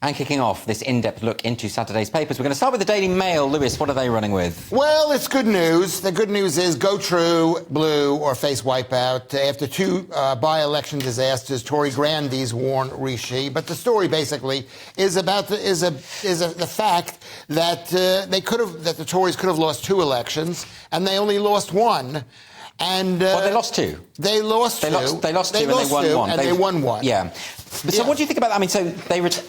And kicking off this in-depth look into Saturday's papers, we're going to start with the Daily Mail. Lewis, what are they running with? Well, it's good news. The good news is go true, blue, or face wipeout. After two by-election disasters, Tory grandees warn Rishi. But the story basically is about the fact that the Tories could have lost two elections, and they only lost one. And well, they lost two. They lost two. They lost two and they won one. And they won one. Yeah. So what do you think about that? I mean, so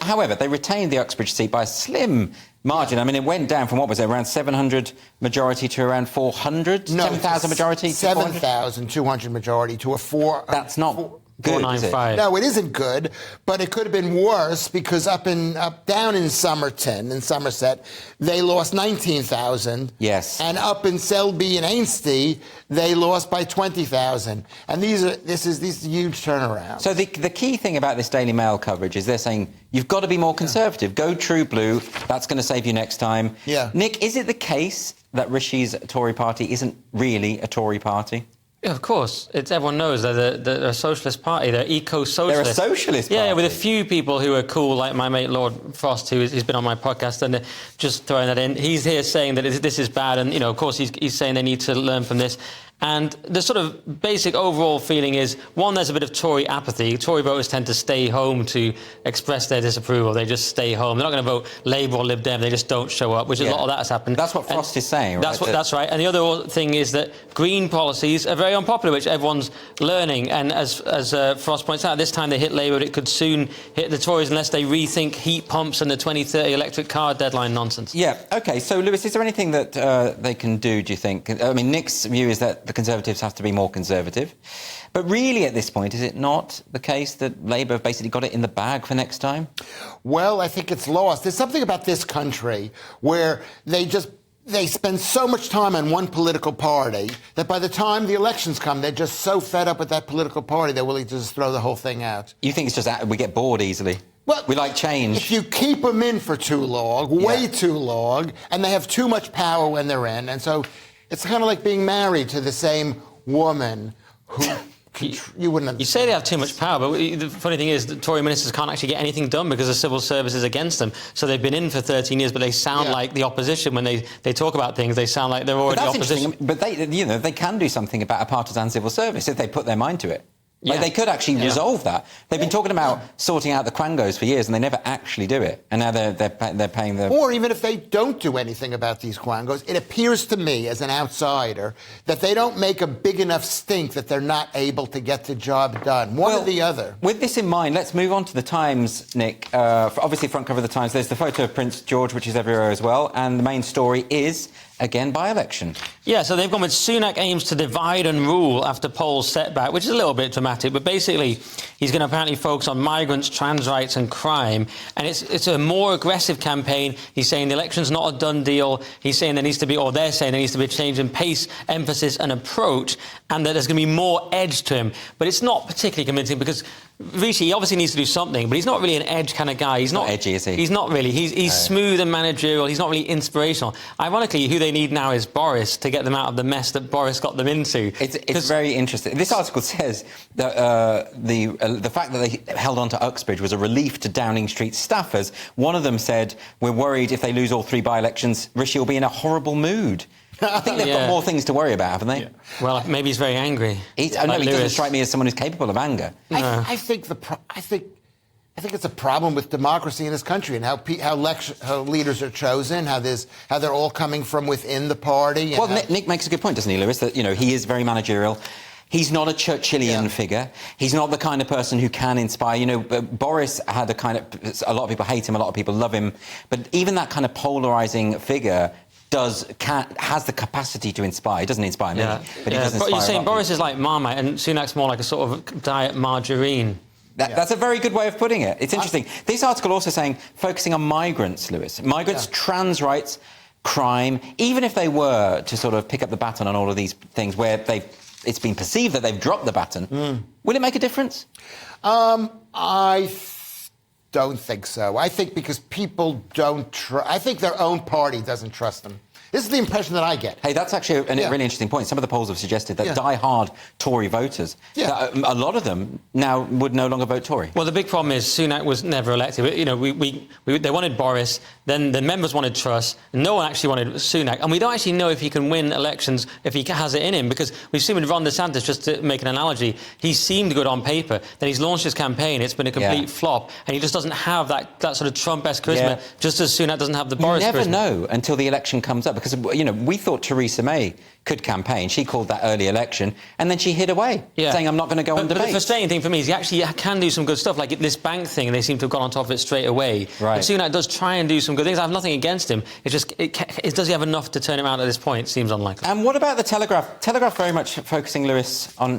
however, they retained the Uxbridge seat by a slim margin. I mean, it went down from, what was it, around 700 majority to around 400? No, 7,000 majority? 7,200 majority to a 4... That's not good, is it? No, it isn't good, but it could have been worse because down in Somerset, they lost 19,000. Yes. And up in Selby and Ainsty, they lost by 20,000. And these are huge turnarounds. So the key thing about this Daily Mail coverage is they're saying you've got to be more conservative. Go true blue. That's going to save you next time. Yeah. Nick, is it the case that Rishi's Tory party isn't really a Tory party? Yeah, of course. Everyone knows they're a socialist party. They're eco-socialist. They're a socialist party. Yeah, with a few people who are cool, like my mate Lord Frost, who's been on my podcast, and just throwing that in. He's here saying that this is bad, and, of course, he's saying they need to learn from this. And the sort of basic overall feeling is, one, there's a bit of Tory apathy. Tory voters tend to stay home to express their disapproval. They just stay home. They're not going to vote Labour or Lib Dem. They just don't show up, which is a lot of that has happened. That's what Frost is saying, right? That's right. And the other thing is that Green policies are very unpopular, which everyone's learning. And as Frost points out, this time they hit Labour, but it could soon hit the Tories unless they rethink heat pumps and the 2030 electric car deadline nonsense. Yeah, OK. So, Lewis, is there anything that they can do, do you think? I mean, Nick's view is that the Conservatives have to be more conservative. But really, at this point, is it not the case that Labour have basically got it in the bag for next time? Well, I think it's lost. There's something about this country where they spend so much time on one political party that by the time the elections come, they're just so fed up with that political party, they're willing to just throw the whole thing out. You think it's just that we get bored easily? Well, we like change. If you keep them in for too long, way too long, and they have too much power when they're in, and so it's kind of like being married to the same woman who... You wouldn't understand. You say they have too much power, but the funny thing is that Tory ministers can't actually get anything done because the civil service is against them. So they've been in for 13 years, but they sound like the opposition. When they talk about things, they sound like they're already opposition. But they can do something about a partisan civil service if they put their mind to it. Like, they could actually resolve that. They've been talking about sorting out the quangos for years, and they never actually do it. And now they're paying the... Or even if they don't do anything about these quangos, it appears to me, as an outsider, that they don't make a big enough stink that they're not able to get the job done. One or the other. With this in mind, let's move on to the Times, Nick. Obviously, front cover of the Times, there's the photo of Prince George, which is everywhere as well. And the main story is... again, by-election. Yeah, so they've gone with Sunak aims to divide and rule after polls setback, which is a little bit dramatic, but basically he's going to apparently focus on migrants, trans rights and crime. And it's a more aggressive campaign. He's saying the election's not a done deal. He's saying there needs to be, or they're saying there needs to be a change in pace, emphasis and approach, and that there's going to be more edge to him. But it's not particularly convincing because Rishi obviously needs to do something, but he's not really an edge kind of guy. He's not edgy, is he? He's not really. He's smooth and managerial. He's not really inspirational. Ironically, who they need now is Boris to get them out of the mess that Boris got them into. It's very interesting. This article says that the fact that they held on to Uxbridge was a relief to Downing Street staffers. One of them said, "We're worried if they lose all three by-elections, Rishi will be in a horrible mood." I think they've got more things to worry about, haven't they? Yeah. Well, maybe he's very angry. He doesn't strike me as someone who's capable of anger. I think it's a problem with democracy in this country and how leaders are chosen, how they're all coming from within the party. Well, Nick makes a good point, doesn't he, Lewis? That he is very managerial. He's not a Churchillian figure. He's not the kind of person who can inspire. Boris had a lot of people hate him, a lot of people love him, but even that kind of polarising figure has the capacity to inspire. He doesn't inspire me, but he does inspire. But you're saying Boris is like Marmite and Sunak's more like a sort of diet margarine. That's a very good way of putting it. It's interesting. This article also saying, focusing on migrants, Lewis. Migrants, trans rights, crime, even if they were to sort of pick up the baton on all of these things where it's been perceived that they've dropped the baton, will it make a difference? I don't think so. I think because people don't I think their own party doesn't trust them. This is the impression that I get. Hey, that's actually a really interesting point. Some of the polls have suggested that die-hard Tory voters, that a lot of them now would no longer vote Tory. Well, the big problem is Sunak was never elected. You know, they wanted Boris, then the members wanted Truss, no one actually wanted Sunak, and we don't actually know if he can win elections, if he has it in him, because we've seen with Ron DeSantis, just to make an analogy, he seemed good on paper, then he's launched his campaign, it's been a complete flop, and he just doesn't have that sort of Trump-esque charisma, just as Sunak doesn't have the Boris charisma. You never know until the election comes up, because, you know, we thought Theresa May could campaign. She called that early election, and then she hid away, saying, I'm not going to go on debate. But the frustrating thing for me is he actually can do some good stuff, like this bank thing, and they seem to have gone on top of it straight away. Right. But Sunak does try and do some good things. I have nothing against him. It's just, does he have enough to turn him out at this point? It seems unlikely. And what about the Telegraph? Telegraph very much focusing, Lewis, on